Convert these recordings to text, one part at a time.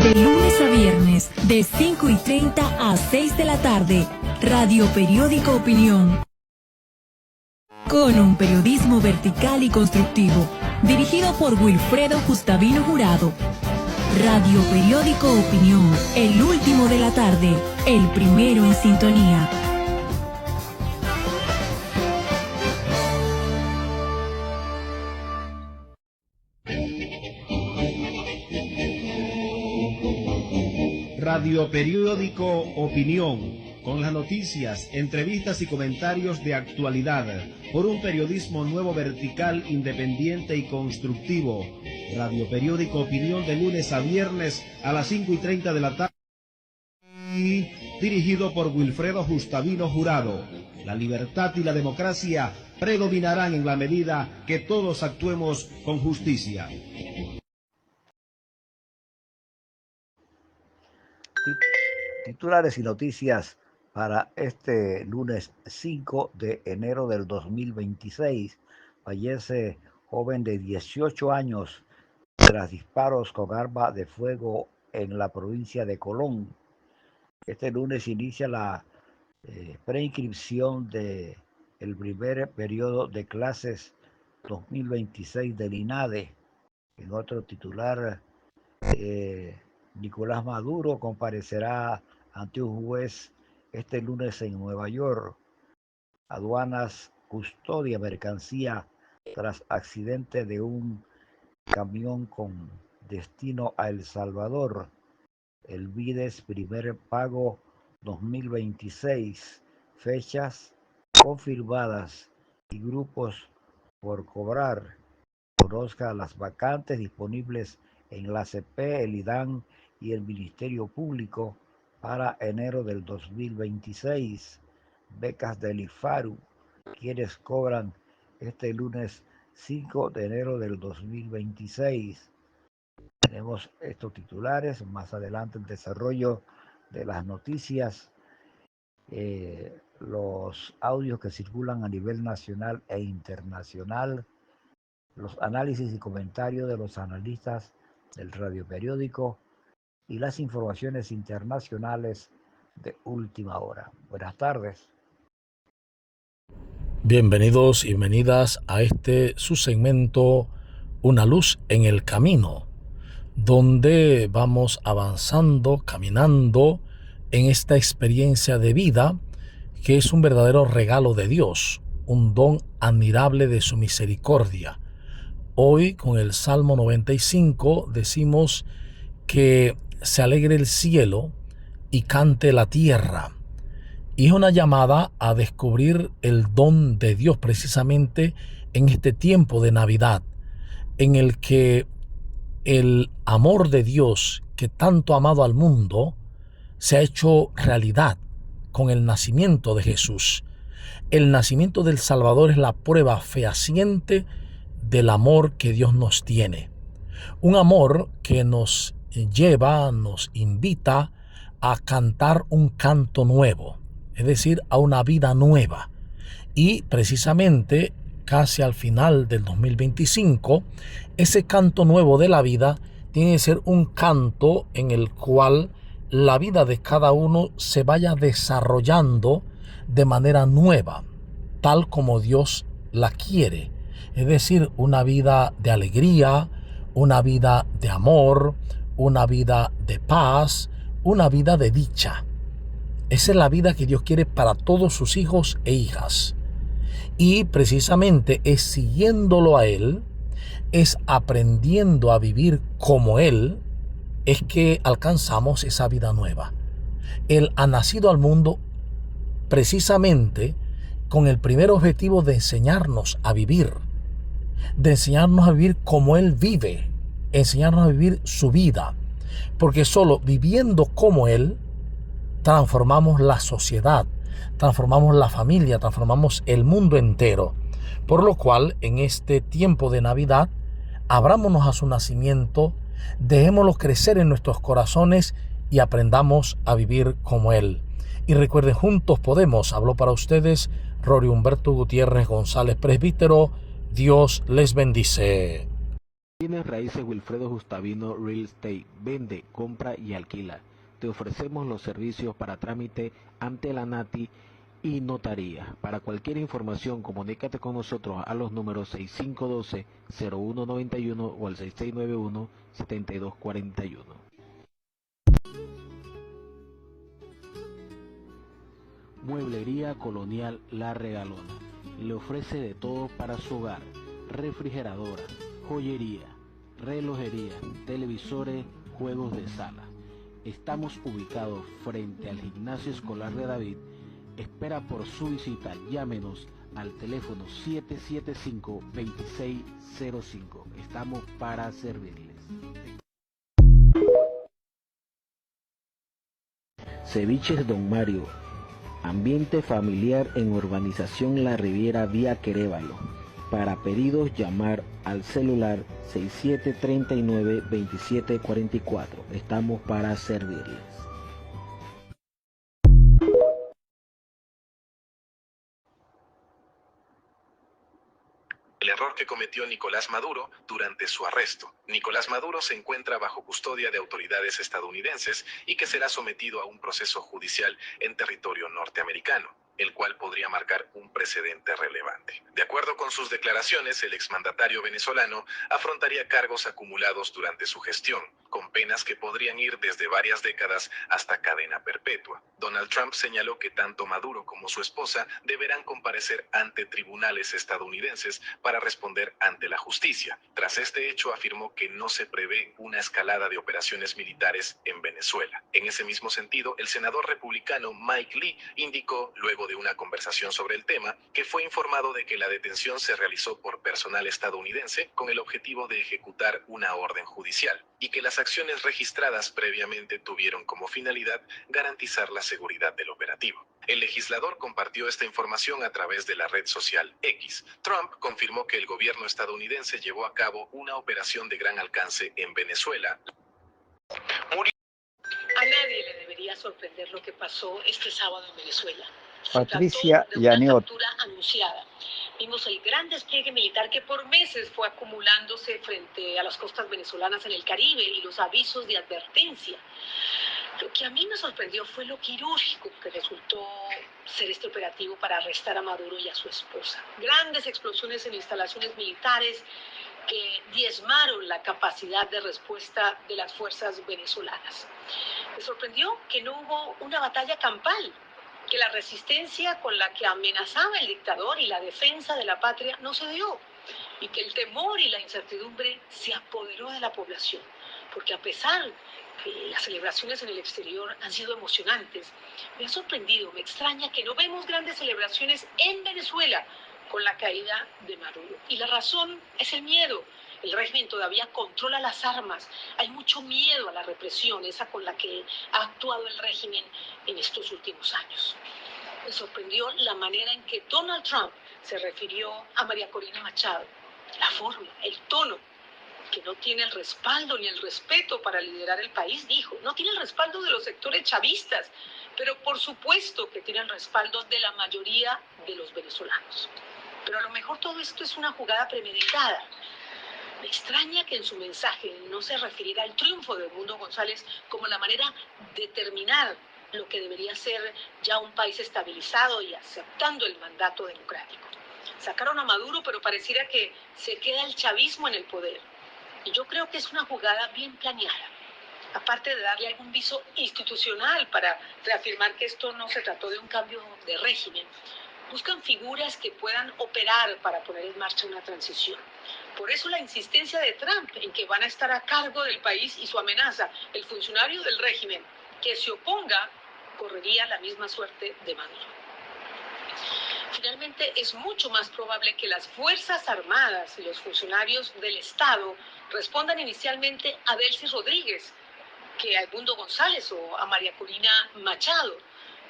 De lunes a viernes, de 5:30 a 6 de la tarde, Radio Periódico Opinión. Con un periodismo vertical y constructivo, dirigido por Wilfredo Gustavino Jurado. Radio Periódico Opinión, el último de la tarde, el primero en sintonía. Radio Periódico Opinión, con las noticias, entrevistas y comentarios de actualidad, por un periodismo nuevo, vertical, independiente y constructivo. Radio Periódico Opinión, de lunes a viernes a las 5:30 de la tarde, dirigido por Wilfredo Gustavino Jurado. La libertad y la democracia predominarán en la medida que todos actuemos con justicia. Titulares y noticias para este lunes 5 de enero del 2026. Fallece joven de 18 años tras disparos con arma de fuego en la provincia de Colón. Este lunes inicia la preinscripción del primer periodo de clases 2026 del INADE. En otro titular, Nicolás Maduro comparecerá ante un juez este lunes en Nueva York. Aduanas custodia mercancía tras accidente de un camión con destino a El Salvador. El BIDES primer pago 2026, fechas confirmadas y grupos por cobrar. Conozca las vacantes disponibles en la ACP, el IDAN y el Ministerio Público para enero del 2026. Becas del IFARU, quienes cobran este lunes 5 de enero del 2026. Tenemos estos titulares, más adelante el desarrollo de las noticias, los audios que circulan a nivel nacional e internacional, los análisis y comentarios de los analistas del Radio Periódico y las informaciones internacionales de última hora. Buenas tardes. Bienvenidos y bienvenidas a su segmento Una luz en el camino, donde vamos avanzando, caminando en esta experiencia de vida que es un verdadero regalo de Dios, un don admirable de su misericordia. Hoy con el Salmo 95 decimos que se alegre el cielo y cante la tierra. Y es una llamada a descubrir el don de Dios precisamente en este tiempo de Navidad, en el que el amor de Dios que tanto ha amado al mundo se ha hecho realidad con el nacimiento de Jesús. El nacimiento del Salvador es la prueba fehaciente del amor que Dios nos tiene. Un amor que nos lleva, nos invita a cantar un canto nuevo, es decir, a una vida nueva. Y precisamente casi al final del 2025, ese canto nuevo de la vida tiene que ser un canto en el cual la vida de cada uno se vaya desarrollando de manera nueva, tal como Dios la quiere. Es decir, una vida de alegría, una vida de amor, una vida de paz, una vida de dicha. Esa es la vida que Dios quiere para todos sus hijos e hijas. Y precisamente es siguiéndolo a Él, es aprendiendo a vivir como Él, es que alcanzamos esa vida nueva. Él ha nacido al mundo precisamente con el primer objetivo de enseñarnos a vivir como Él vive, enseñarnos a vivir su vida, porque solo viviendo como Él transformamos la sociedad, transformamos la familia, transformamos el mundo entero. Por lo cual, en este tiempo de Navidad, abrámonos a su nacimiento, dejémoslo crecer en nuestros corazones y aprendamos a vivir como Él. Y recuerden, juntos podemos. Habló para ustedes Rory Humberto Gutiérrez González, presbítero. Dios les bendice. Bienes raíces Wilfredo Justavino Real Estate. Vende, compra y alquila. Te ofrecemos los servicios para trámite ante la NATI y notaría. Para cualquier información, comunícate con nosotros a los números 6512-0191 o al 6691-7241. Mueblería Colonial La Regalona. Le ofrece de todo para su hogar: refrigeradora, joyería, relojería, televisores, juegos de sala. Estamos ubicados frente al Gimnasio Escolar de David. Espera por su visita. Llámenos al teléfono 775-2605. Estamos para servirles. Ceviches Don Mario. Ambiente familiar en Urbanización La Riviera, vía Querévalo. Para pedidos, llamar al celular 6739-2744. Estamos para servirles. El error que cometió Nicolás Maduro durante su arresto. Nicolás Maduro se encuentra bajo custodia de autoridades estadounidenses y que será sometido a un proceso judicial en territorio norteamericano, el cual podría marcar un precedente relevante. De acuerdo con sus declaraciones, el exmandatario venezolano afrontaría cargos acumulados durante su gestión, con penas que podrían ir desde varias décadas hasta cadena perpetua. Donald Trump señaló que tanto Maduro como su esposa deberán comparecer ante tribunales estadounidenses para responder ante la justicia. Tras este hecho, afirmó que no se prevé una escalada de operaciones militares en Venezuela. En ese mismo sentido, el senador republicano Mike Lee indicó, luego de una conversación sobre el tema, que fue informado de que la detención se realizó por personal estadounidense con el objetivo de ejecutar una orden judicial, y que las acciones registradas previamente tuvieron como finalidad garantizar la seguridad del operativo. El legislador compartió esta información a través de la red social X. Trump confirmó que el gobierno estadounidense llevó a cabo una operación de gran alcance en Venezuela. A nadie le debería sorprender lo que pasó este sábado en Venezuela. Patricia Se trató de una Yaniot. captura anunciada. Vimos el gran despliegue militar que por meses fue acumulándose frente a las costas venezolanas en el Caribe y los avisos de advertencia. Lo que a mí me sorprendió fue lo quirúrgico que resultó ser este operativo para arrestar a Maduro y a su esposa. Grandes explosiones en instalaciones militares que diezmaron la capacidad de respuesta de las fuerzas venezolanas. Me sorprendió que no hubo una batalla campal, que la resistencia con la que amenazaba el dictador y la defensa de la patria no se dio, y que el temor y la incertidumbre se apoderó de la población, porque a pesar que las celebraciones en el exterior han sido emocionantes, me ha sorprendido, me extraña que no vemos grandes celebraciones en Venezuela con la caída de Maduro. Y la razón es el miedo. El régimen todavía controla las armas. Hay mucho miedo a la represión, esa con la que ha actuado el régimen en estos últimos años. Me sorprendió la manera en que Donald Trump se refirió a María Corina Machado. La forma, el tono, que no tiene el respaldo ni el respeto para liderar el país, dijo. No tiene el respaldo de los sectores chavistas, pero por supuesto que tiene el respaldo de la mayoría de los venezolanos. Pero a lo mejor todo esto es una jugada premeditada. Me extraña que en su mensaje no se refiriera al triunfo de Edmundo González como la manera de terminar lo que debería ser ya un país estabilizado y aceptando el mandato democrático. Sacaron a Maduro, pero pareciera que se queda el chavismo en el poder. Y yo creo que es una jugada bien planeada. Aparte de darle algún viso institucional para reafirmar que esto no se trató de un cambio de régimen, buscan figuras que puedan operar para poner en marcha una transición. Por eso la insistencia de Trump en que van a estar a cargo del país y su amenaza. El funcionario del régimen que se oponga correría la misma suerte de Maduro. Finalmente, es mucho más probable que las Fuerzas Armadas y los funcionarios del Estado respondan inicialmente a Delcy Rodríguez que a Edmundo González o a María Corina Machado.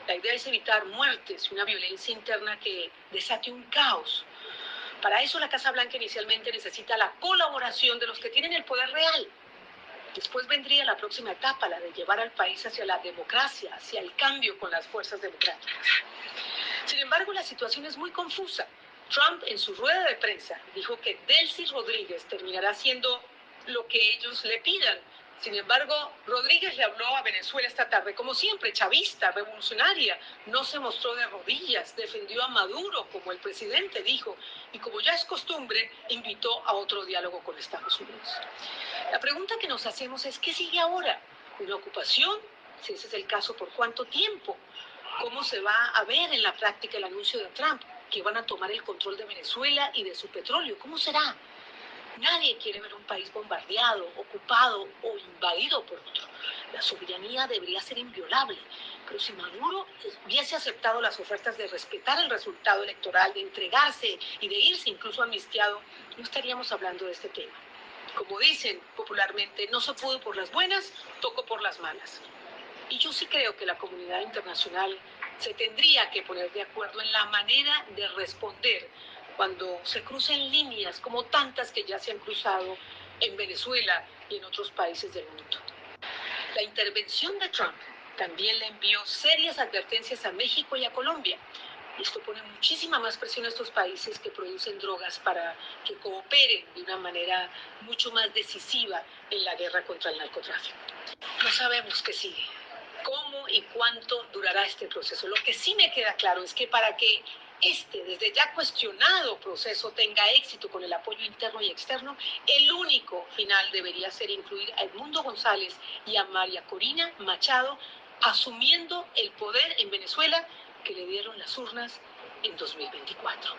La idea es evitar muertes y una violencia interna que desate un caos. Para eso la Casa Blanca inicialmente necesita la colaboración de los que tienen el poder real. Después vendría la próxima etapa, la de llevar al país hacia la democracia, hacia el cambio con las fuerzas democráticas. Sin embargo, la situación es muy confusa. Trump, en su rueda de prensa, dijo que Delcy Rodríguez terminará siendo lo que ellos le pidan. Sin embargo, Rodríguez le habló a Venezuela esta tarde, como siempre, chavista, revolucionaria, no se mostró de rodillas, defendió a Maduro, como el presidente dijo, y como ya es costumbre, invitó a otro diálogo con Estados Unidos. La pregunta que nos hacemos es, ¿qué sigue ahora? ¿Una ocupación? Si ese es el caso, ¿por cuánto tiempo? ¿Cómo se va a ver en la práctica el anuncio de Trump, que van a tomar el control de Venezuela y de su petróleo? ¿Cómo será? Nadie quiere ver un país bombardeado, ocupado o invadido por otro. La soberanía debería ser inviolable. Pero si Maduro hubiese aceptado las ofertas de respetar el resultado electoral, de entregarse y de irse incluso amnistiado, no estaríamos hablando de este tema. Como dicen popularmente, no se pudo por las buenas, tocó por las malas. Y yo sí creo que la comunidad internacional se tendría que poner de acuerdo en la manera de responder cuando se crucen líneas como tantas que ya se han cruzado en Venezuela y en otros países del mundo. La intervención de Trump también le envió serias advertencias a México y a Colombia. Y esto pone muchísima más presión a estos países que producen drogas para que cooperen de una manera mucho más decisiva en la guerra contra el narcotráfico. No sabemos qué sigue, cómo y cuánto durará este proceso. Lo que sí me queda claro es que para que este, desde ya cuestionado proceso tenga éxito con el apoyo interno y externo, el único final debería ser incluir a Edmundo González y a María Corina Machado asumiendo el poder en Venezuela que le dieron las urnas en 2024.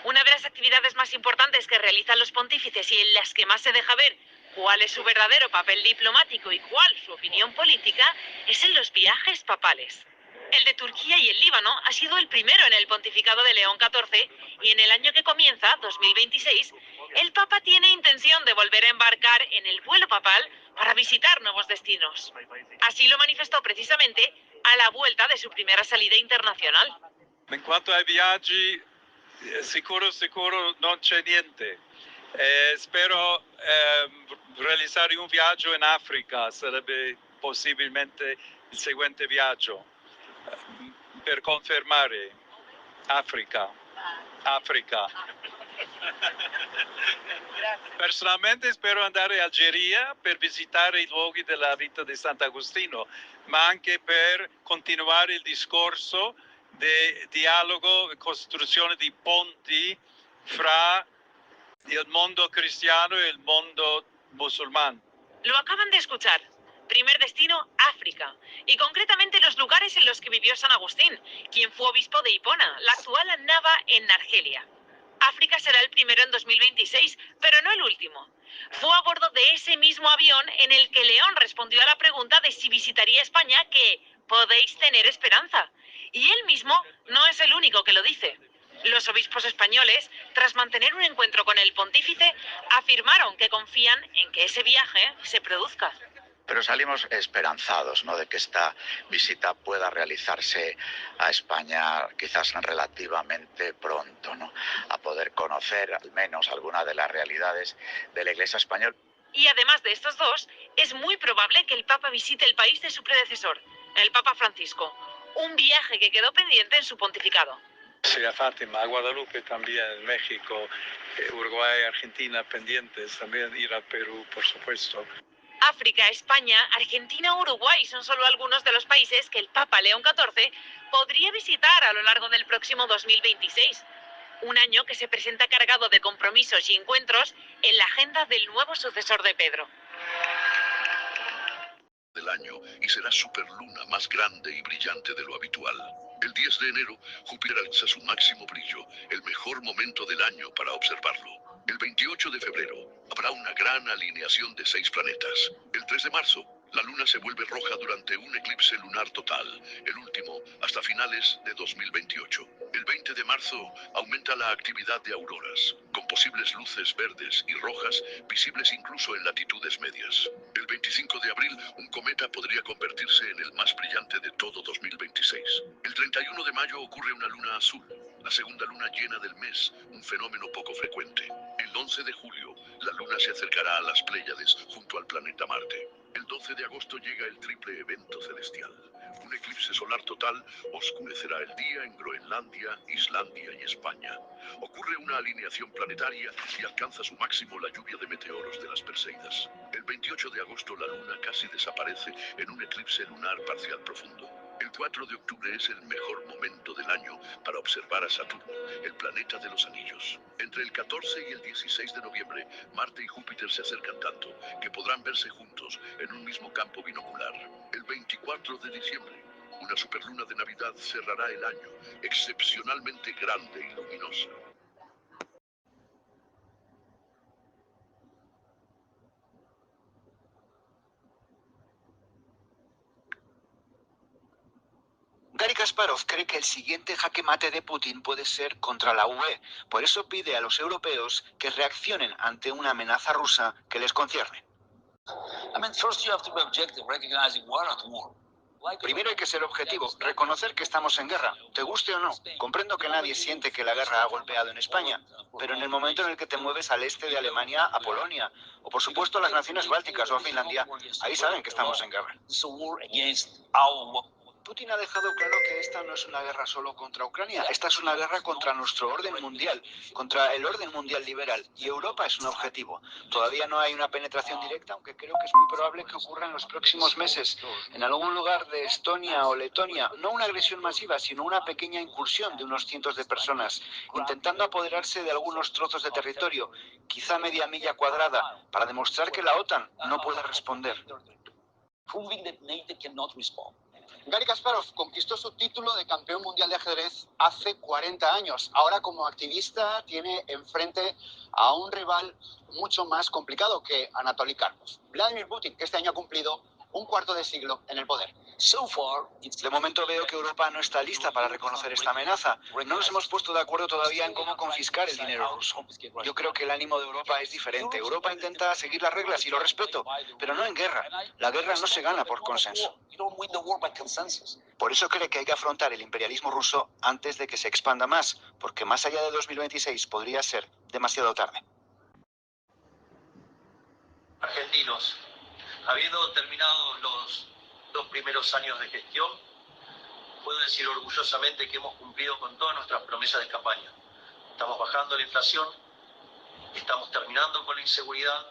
Una de las actividades más importantes que realizan los pontífices y en las que más se deja ver cuál es su verdadero papel diplomático y cuál su opinión política es en los viajes papales. El de Turquía y el Líbano ha sido el primero en el pontificado de León XIV y en el año que comienza, 2026, el Papa tiene intención de volver a embarcar en el vuelo papal para visitar nuevos destinos. Así lo manifestó precisamente a la vuelta de su primera salida internacional. En cuanto ai viaggi, sicuro non c'è niente. Spero realizzare un viaggio in Africa, sarebbe possibilmente il seguente viaggio, per confermare Africa. Personalmente spero andare in Algeria per visitare i luoghi della vita di Sant'Agostino, ma anche per continuare il discorso di dialogo e costruzione di ponti fra el mundo cristiano y el mundo musulmán. Lo acaban de escuchar. Primer destino, África. Y concretamente los lugares en los que vivió San Agustín, quien fue obispo de Hipona, la actual Annaba en Argelia. África será el primero en 2026, pero no el último. Fue a bordo de ese mismo avión en el que León respondió a la pregunta de si visitaría España que podéis tener esperanza. Y él mismo no es el único que lo dice. Los obispos españoles, tras mantener un encuentro con el pontífice, afirmaron que confían en que ese viaje se produzca. Pero salimos esperanzados, ¿no?, de que esta visita pueda realizarse a España quizás relativamente pronto, ¿no?, a poder conocer al menos alguna de las realidades de la Iglesia española. Y además de estos dos, es muy probable que el Papa visite el país de su predecesor, el Papa Francisco, un viaje que quedó pendiente en su pontificado. Sí, a Fátima, a Guadalupe también, México, Uruguay, Argentina pendientes, también ir a Perú, por supuesto. África, España, Argentina, Uruguay son solo algunos de los países que el Papa León XIV podría visitar a lo largo del próximo 2026. Un año que se presenta cargado de compromisos y encuentros en la agenda del nuevo sucesor de Pedro. Del año y será superluna más grande y brillante de lo habitual. El 10 de enero, Júpiter alcanza su máximo brillo, el mejor momento del año para observarlo. El 28 de febrero, habrá una gran alineación de 6 planetas. El 3 de marzo, la luna se vuelve roja durante un eclipse lunar total, el último hasta finales de 2028. El 20 de marzo aumenta la actividad de auroras, con posibles luces verdes y rojas visibles incluso en latitudes medias. El 25 de abril, un cometa podría convertirse en el más brillante de todo 2026. El 31 de mayo ocurre una luna azul, la segunda luna llena del mes, un fenómeno poco frecuente. El 11 de julio, la luna se acercará a las Pléyades junto al planeta Marte. El 12 de agosto llega el triple evento celestial, Un eclipse solar total oscurecerá el día en Groenlandia, Islandia y España. Ocurre una alineación planetaria y alcanza su máximo la lluvia de meteoros de las Perseidas. El 28 de agosto la luna casi desaparece en un eclipse lunar parcial profundo. El 4 de octubre es el mejor momento del año para observar a Saturno, el planeta de los anillos. Entre el 14 y el 16 de noviembre, Marte y Júpiter se acercan tanto que podrán verse juntos en un mismo campo binocular. El 24 de diciembre, una superluna de Navidad cerrará el año, excepcionalmente grande y luminosa. Garry Kasparov cree que el siguiente jaque mate de Putin puede ser contra la UE. Por eso pide a los europeos que reaccionen ante una amenaza rusa que les concierne. Primero hay que ser objetivo, reconocer que estamos en guerra, te guste o no. Comprendo que nadie siente que la guerra ha golpeado en España, pero en el momento en el que te mueves al este de Alemania, a Polonia, o por supuesto a las naciones bálticas o a Finlandia, ahí saben que estamos en guerra. Putin ha dejado claro que esta no es una guerra solo contra Ucrania, esta es una guerra contra nuestro orden mundial, contra el orden mundial liberal, y Europa es un objetivo. Todavía no hay una penetración directa, aunque creo que es muy probable que ocurra en los próximos meses, en algún lugar de Estonia o Letonia, no una agresión masiva, sino una pequeña incursión de unos cientos de personas, intentando apoderarse de algunos trozos de territorio, quizá media milla cuadrada, para demostrar que la OTAN no puede responder. Garry Kasparov conquistó su título de campeón mundial de ajedrez hace 40 años. Ahora, como activista, tiene enfrente a un rival mucho más complicado que Anatoly Karpov, Vladimir Putin, que este año ha cumplido un cuarto de siglo en el poder. De momento veo que Europa no está lista para reconocer esta amenaza. No nos hemos puesto de acuerdo todavía en cómo confiscar el dinero ruso. Yo creo que el ánimo de Europa es diferente. Europa intenta seguir las reglas y lo respeto, pero no en guerra. La guerra no se gana por consenso. Por eso cree que hay que afrontar el imperialismo ruso antes de que se expanda más, porque más allá de 2026 podría ser demasiado tarde. Argentinos, habiendo terminado los 2 primeros años de gestión, puedo decir orgullosamente que hemos cumplido con todas nuestras promesas de campaña. Estamos bajando la inflación, estamos terminando con la inseguridad,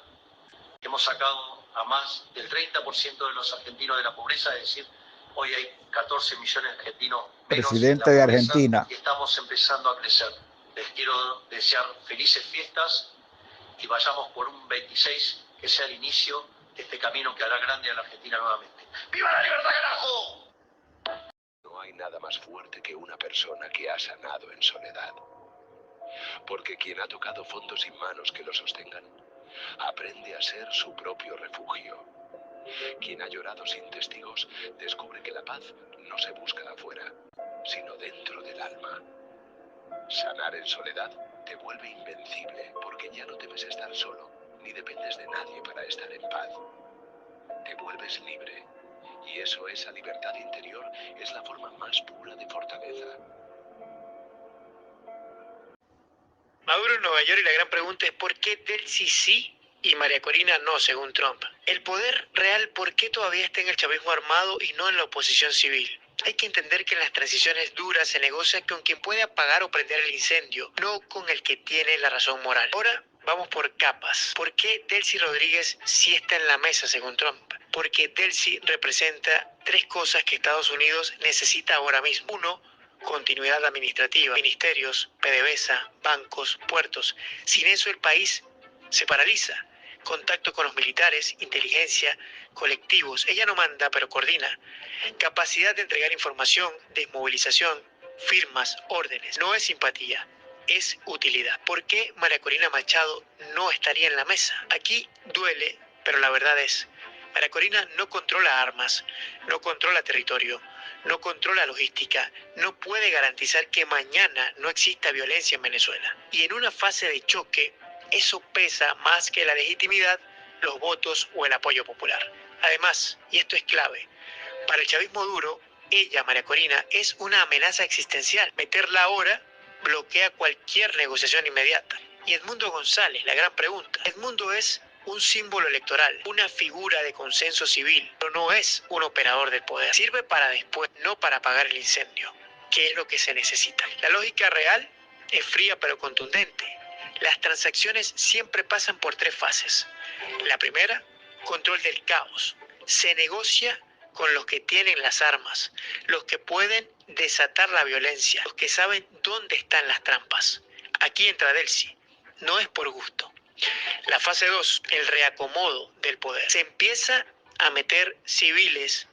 hemos sacado a más del 30% de los argentinos de la pobreza, es decir, hoy hay 14 millones de argentinos menos presidente de Argentina. Y estamos empezando a crecer. Les quiero desear felices fiestas y vayamos por un 26 que sea el inicio de este camino que hará grande a la Argentina nuevamente. ¡Viva la libertad, carajo! No hay nada más fuerte que una persona que ha sanado en soledad. Porque quien ha tocado fondo sin manos que lo sostengan, aprende a ser su propio refugio. Quien ha llorado sin testigos, descubre que la paz no se busca afuera, sino dentro del alma. Sanar en soledad te vuelve invencible, porque ya no temes estar solo, ni dependes de nadie para estar en paz. Te vuelves libre, y eso, esa libertad interior, es la forma más pura de fortaleza. Maduro en Nueva York, y la gran pregunta es ¿por qué Delcy sí y María Corina no, según Trump? El poder real, ¿por qué todavía está en el chavismo armado y no en la oposición civil? Hay que entender que en las transiciones duras se negocia con quien puede apagar o prender el incendio, no con el que tiene la razón moral. Ahora vamos por capas. ¿Por qué Delcy Rodríguez sí está en la mesa, según Trump? Porque Delcy representa 3 cosas que Estados Unidos necesita ahora mismo. 1, continuidad administrativa, ministerios, PDVSA, bancos, puertos. Sin eso el país se paraliza. Contacto con los militares, inteligencia, colectivos. Ella no manda, pero coordina. Capacidad de entregar información, desmovilización, firmas, órdenes. No es simpatía, es utilidad. ¿Por qué María Corina Machado no estaría en la mesa? Aquí duele, pero la verdad es, María Corina no controla armas, no controla territorio, no controla logística, no puede garantizar que mañana no exista violencia en Venezuela. Y en una fase de choque, eso pesa más que la legitimidad, los votos o el apoyo popular. Además, y esto es clave, para el chavismo duro, ella, María Corina, es una amenaza existencial. Meterla ahora bloquea cualquier negociación inmediata. Y Edmundo González, la gran pregunta. Edmundo es un símbolo electoral, una figura de consenso civil, pero no es un operador del poder. Sirve para después, no para apagar el incendio, que es lo que se necesita. La lógica real es fría pero contundente. Las transacciones siempre pasan por 3 fases. La primera, control del caos. Se negocia con los que tienen las armas, los que pueden desatar la violencia, los que saben dónde están las trampas. Aquí entra Delcy, no es por gusto. La fase 2, el reacomodo del poder. Se empieza a meter civiles,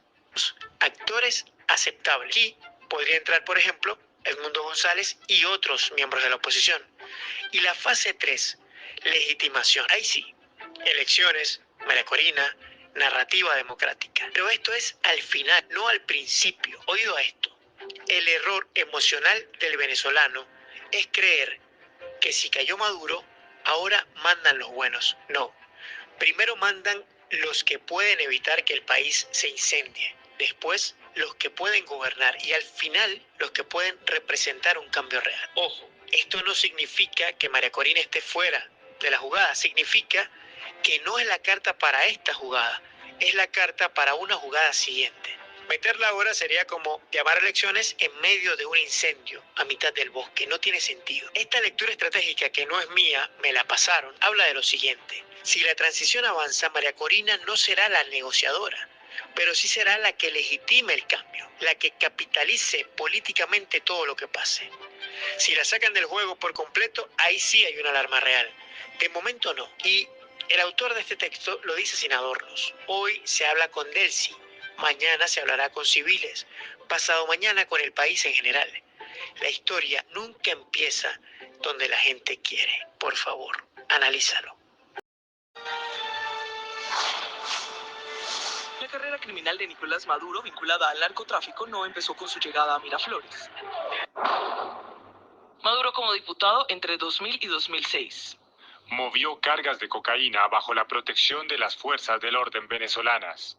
actores aceptables. Aquí podría entrar, por ejemplo, Edmundo González y otros miembros de la oposición. Y la fase 3, legitimación. Ahí sí, elecciones, María Corina, narrativa democrática. Pero esto es al final, no al principio. Oído a esto. El error emocional del venezolano es creer que si cayó Maduro, ahora mandan los buenos. No. Primero mandan los que pueden evitar que el país se incendie. Después, los que pueden gobernar. Y al final, los que pueden representar un cambio real. Ojo, esto no significa que María Corina esté fuera de la jugada. Significa que no es la carta para esta jugada. Es la carta para una jugada siguiente. Meterla ahora sería como llamar a elecciones en medio de un incendio, a mitad del bosque. No tiene sentido. Esta lectura estratégica, que no es mía, me la pasaron, habla de lo siguiente. Si la transición avanza, María Corina no será la negociadora, pero sí será la que legitime el cambio, la que capitalice políticamente todo lo que pase. Si la sacan del juego por completo, ahí sí hay una alarma real. De momento no. Y el autor de este texto lo dice sin adornos. Hoy se habla con Delcy. Mañana se hablará con civiles, pasado mañana con el país en general. La historia nunca empieza donde la gente quiere. Por favor, analízalo. La carrera criminal de Nicolás Maduro, vinculada al narcotráfico, no empezó con su llegada a Miraflores. Maduro como diputado entre 2000 y 2006. Movió cargas de cocaína bajo la protección de las fuerzas del orden venezolanas.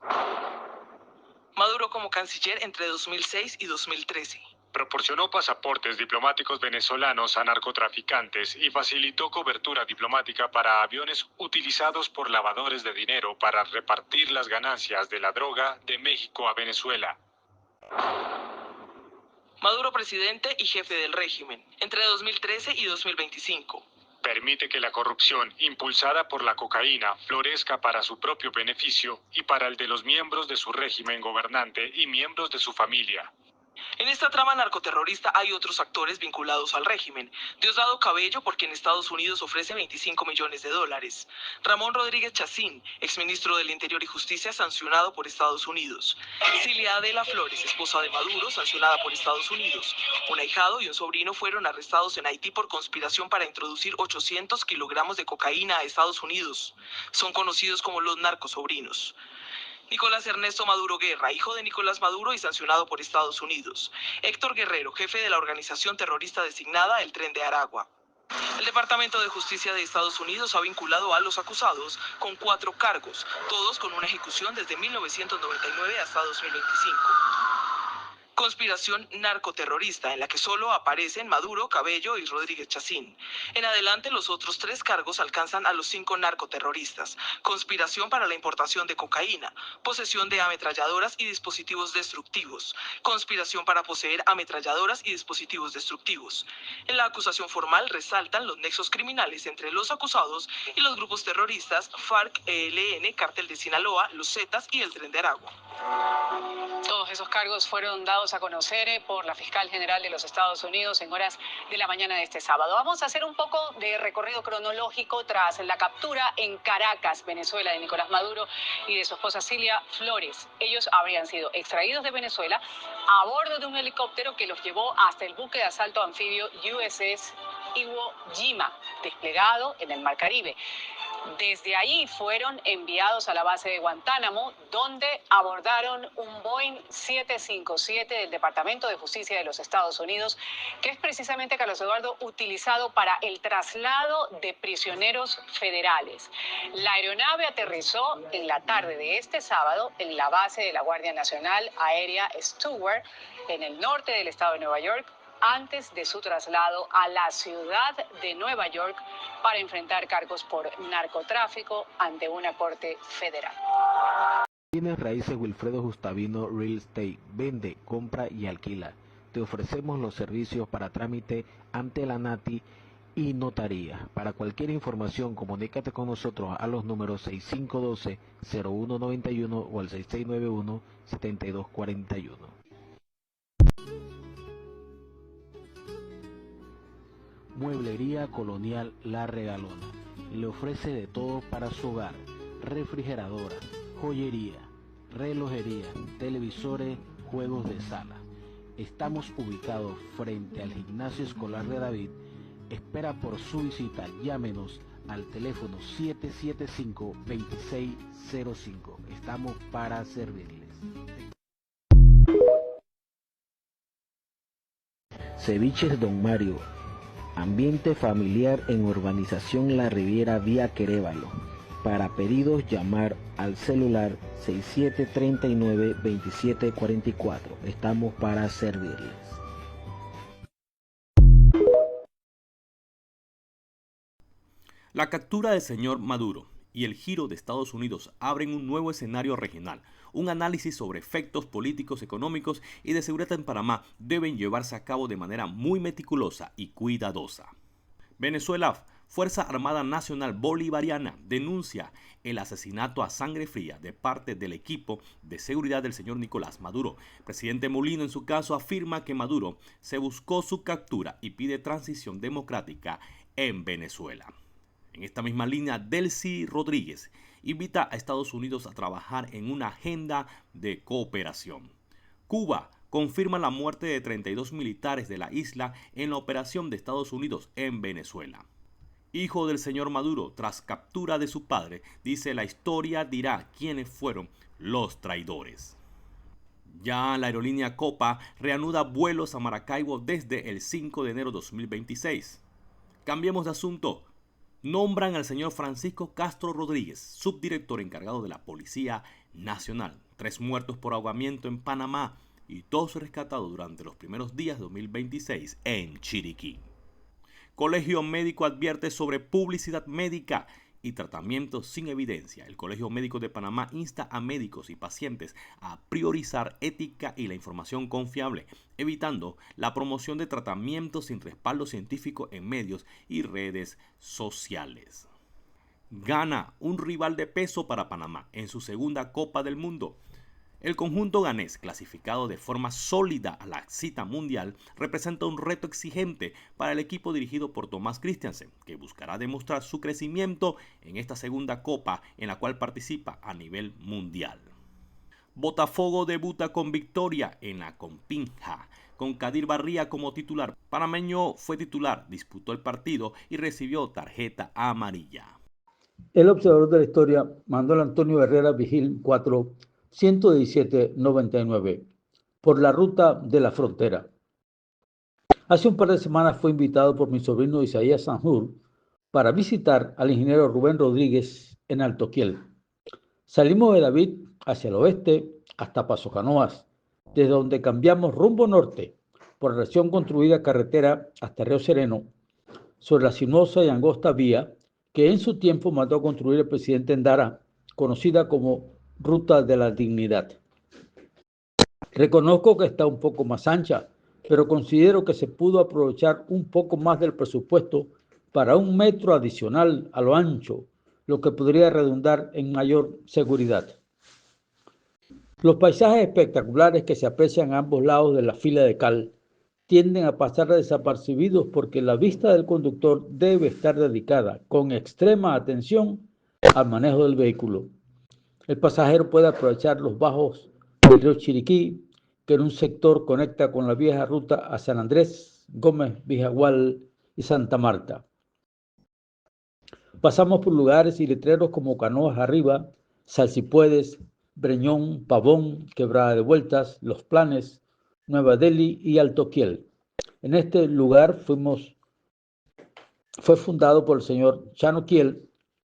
Maduro como canciller entre 2006 y 2013. Proporcionó pasaportes diplomáticos venezolanos a narcotraficantes y facilitó cobertura diplomática para aviones utilizados por lavadores de dinero para repartir las ganancias de la droga de México a Venezuela. Maduro presidente y jefe del régimen entre 2013 y 2025. Permite que la corrupción impulsada por la cocaína florezca para su propio beneficio y para el de los miembros de su régimen gobernante y miembros de su familia. En esta trama narcoterrorista hay otros actores vinculados al régimen. Diosdado Cabello, por quien Estados Unidos ofrece $25 millones. Ramón Rodríguez Chacín, exministro del Interior y Justicia, sancionado por Estados Unidos. Cilia Adela Flores, esposa de Maduro, sancionada por Estados Unidos. Un ahijado y un sobrino fueron arrestados en Haití por conspiración para introducir 800 kilogramos de cocaína a Estados Unidos. Son conocidos como los narcosobrinos. Nicolás Ernesto Maduro Guerra, hijo de Nicolás Maduro y sancionado por Estados Unidos. Héctor Guerrero, jefe de la organización terrorista designada El Tren de Aragua. El Departamento de Justicia de Estados Unidos ha vinculado a los acusados con 4 cargos, todos con una ejecución desde 1999 hasta 2025. Conspiración narcoterrorista, en la que solo aparecen Maduro, Cabello y Rodríguez Chacín. En adelante, los otros 3 cargos alcanzan a los 5 narcoterroristas. Conspiración para la importación de cocaína, posesión de ametralladoras y dispositivos destructivos, conspiración para poseer ametralladoras y dispositivos destructivos. En la acusación formal resaltan los nexos criminales entre los acusados y los grupos terroristas FARC, ELN, Cártel de Sinaloa, los Zetas y el Tren de Aragua. Todos esos cargos fueron dados a conocer por la fiscal general de los Estados Unidos en horas de la mañana de este sábado. Vamos a hacer un poco de recorrido cronológico tras la captura en Caracas, Venezuela, de Nicolás Maduro y de su esposa Cilia Flores. Ellos habrían sido extraídos de Venezuela a bordo de un helicóptero que los llevó hasta el buque de asalto anfibio USS Iwo Jima, desplegado en el Mar Caribe. Desde ahí fueron enviados a la base de Guantánamo, donde abordaron un Boeing 757 del Departamento de Justicia de los Estados Unidos, que es precisamente, Carlos Eduardo, utilizado para el traslado de prisioneros federales. La aeronave aterrizó en la tarde de este sábado en la base de la Guardia Nacional Aérea Stewart, en el norte del estado de Nueva York, antes de su traslado a la ciudad de Nueva York para enfrentar cargos por narcotráfico ante una corte federal. Bienes raíces Wilfredo Gustavino Real Estate. Vende, compra y alquila. Te ofrecemos los servicios para trámite ante la NATI y notaría. Para cualquier información, comunícate con nosotros a los números 6512-0191 o al 6691-7241. Mueblería Colonial La Regalona. Le ofrece de todo para su hogar: refrigeradora, joyería, relojería, televisores, juegos de sala. Estamos ubicados frente al Gimnasio Escolar de David. Espera por su visita. Llámenos al teléfono 775-2605. Estamos para servirles. Ceviches Don Mario. Ambiente familiar en Urbanización La Riviera, vía Querévalo. Para pedidos, llamar al celular 6739-2744. Estamos para servirles. La captura del señor Maduro y el giro de Estados Unidos abren un nuevo escenario regional. Un análisis sobre efectos políticos, económicos y de seguridad en Panamá deben llevarse a cabo de manera muy meticulosa y cuidadosa. Venezuela. Fuerza Armada Nacional Bolivariana denuncia el asesinato a sangre fría de parte del equipo de seguridad del señor Nicolás Maduro. Presidente Molino, en su caso, afirma que Maduro se buscó su captura y pide transición democrática en Venezuela. En esta misma línea, Delcy Rodríguez invita a Estados Unidos a trabajar en una agenda de cooperación. Cuba confirma la muerte de 32 militares de la isla en la operación de Estados Unidos en Venezuela. Hijo del señor Maduro, tras captura de su padre, dice: la historia dirá quiénes fueron los traidores. Ya la aerolínea Copa reanuda vuelos a Maracaibo desde el 5 de enero de 2026. Cambiemos de asunto. Nombran al señor Francisco Castro Rodríguez, subdirector encargado de la Policía Nacional. 3 muertos por ahogamiento en Panamá y 2 rescatados durante los primeros días de 2026 en Chiriquí. Colegio Médico advierte sobre publicidad médica y tratamientos sin evidencia. El Colegio Médico de Panamá insta a médicos y pacientes a priorizar ética y la información confiable, evitando la promoción de tratamientos sin respaldo científico en medios y redes sociales. Ghana, un rival de peso para Panamá en su segunda Copa del Mundo. El conjunto ganés, clasificado de forma sólida a la cita mundial, representa un reto exigente para el equipo dirigido por Thomas Christiansen, que buscará demostrar su crecimiento en esta segunda copa en la cual participa a nivel mundial. Botafogo debuta con victoria en la Compinja, con Kadir Barría como titular. Panameño fue titular, disputó el partido y recibió tarjeta amarilla. El observador de la historia, Manuel Antonio Herrera Vigil 4, 117-99, por la ruta de la frontera. Hace un par de semanas fue invitado por mi sobrino Isaías Sanjur para visitar al ingeniero Rubén Rodríguez en Altoquiel. Salimos de David hacia el oeste hasta Paso Canoas, desde donde cambiamos rumbo norte por la recién construida carretera hasta Río Sereno, sobre la sinuosa y angosta vía que en su tiempo mandó a construir el presidente Endara, conocida como Ruta de la Dignidad. Reconozco que está un poco más ancha, pero considero que se pudo aprovechar un poco más del presupuesto para un metro adicional a lo ancho, lo que podría redundar en mayor seguridad. Los paisajes espectaculares que se aprecian a ambos lados de la fila de cal tienden a pasar desapercibidos porque la vista del conductor debe estar dedicada con extrema atención al manejo del vehículo. El pasajero puede aprovechar los bajos del río Chiriquí, que en un sector conecta con la vieja ruta a San Andrés, Gómez, Vijagual y Santa Marta. Pasamos por lugares y letreros como Canoas Arriba, Salsipuedes, Breñón, Pavón, Quebrada de Vueltas, Los Planes, Nueva Delhi y Altoquiel. En este lugar fue fundado por el señor Chano Kiel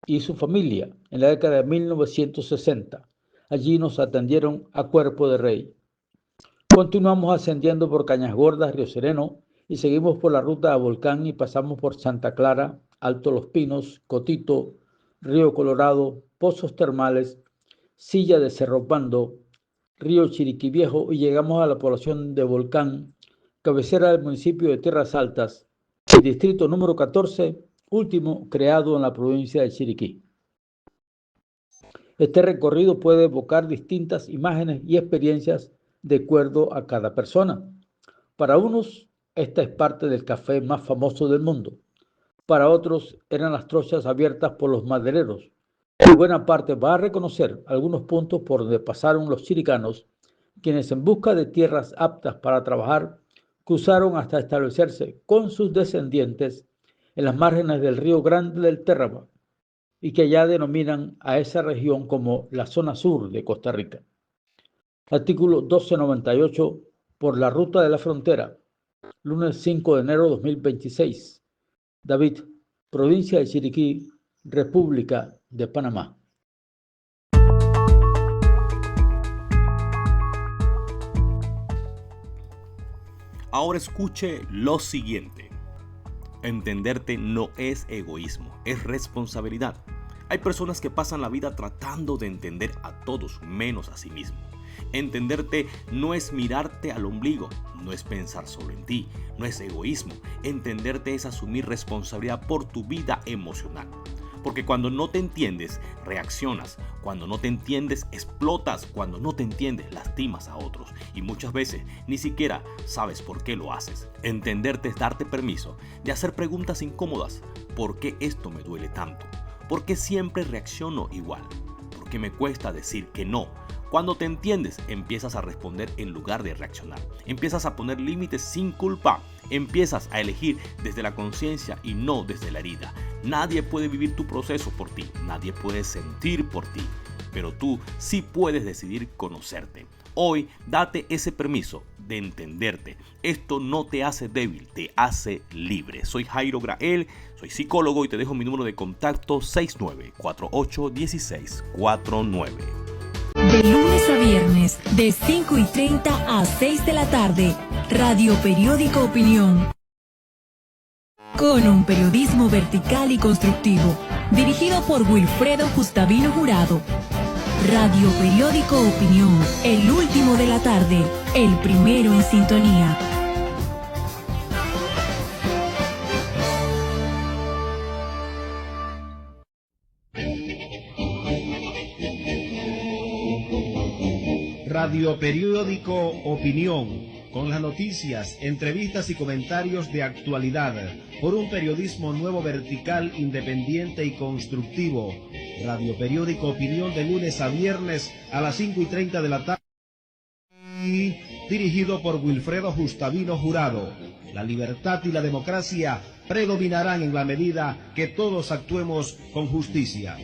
y su familia en la década de 1960. Allí nos atendieron a cuerpo de rey. Continuamos ascendiendo por Cañas Gordas, Río Sereno y seguimos por la ruta a Volcán y pasamos por Santa Clara, Alto Los Pinos, Cotito, Río Colorado, Pozos Termales, Silla de Cerro Pando, Río Chiriquí Viejo y llegamos a la población de Volcán, cabecera del municipio de Tierras Altas, el distrito número 14, último creado en la provincia de Chiriquí. Este recorrido puede evocar distintas imágenes y experiencias de acuerdo a cada persona. Para unos, esta es parte del café más famoso del mundo. Para otros, eran las trochas abiertas por los madereros. Y buena parte va a reconocer algunos puntos por donde pasaron los chiricanos, quienes en busca de tierras aptas para trabajar, cruzaron hasta establecerse con sus descendientes en las márgenes del río Grande del Térraba, y que ya denominan a esa región como la zona sur de Costa Rica. Artículo 1298 por la Ruta de la Frontera, lunes 5 de enero de 2026. David, provincia de Chiriquí, República de Panamá. Ahora escuche lo siguiente. Entenderte no es egoísmo, es responsabilidad. Hay personas que pasan la vida tratando de entender a todos menos a sí mismos. Entenderte no es mirarte al ombligo, no es pensar solo en ti, no es egoísmo. Entenderte es asumir responsabilidad por tu vida emocional. Porque cuando no te entiendes, reaccionas. Cuando no te entiendes, explotas. Cuando no te entiendes, lastimas a otros. Y muchas veces ni siquiera sabes por qué lo haces. Entenderte es darte permiso de hacer preguntas incómodas. ¿Por qué esto me duele tanto? ¿Por qué siempre reacciono igual? ¿Por qué me cuesta decir que no? Cuando te entiendes, empiezas a responder en lugar de reaccionar. Empiezas a poner límites sin culpa. Empiezas a elegir desde la conciencia y no desde la herida. Nadie puede vivir tu proceso por ti. Nadie puede sentir por ti. Pero tú sí puedes decidir conocerte. Hoy, date ese permiso de entenderte. Esto no te hace débil, te hace libre. Soy Jairo Grael, soy psicólogo y te dejo mi número de contacto 69481649. De lunes a viernes, de 5:30 a 6 de la tarde, Radio Periódico Opinión. Con un periodismo vertical y constructivo, dirigido por Wilfredo Gustavino Jurado. Radio Periódico Opinión, el último de la tarde, el primero en sintonía. Radio Periódico Opinión, con las noticias, entrevistas y comentarios de actualidad, por un periodismo nuevo, vertical, independiente y constructivo. Radio Periódico Opinión, de lunes a viernes a las 5:30 de la tarde, dirigido por Wilfredo Gustavino Jurado. La libertad y la democracia predominarán en la medida que todos actuemos con justicia.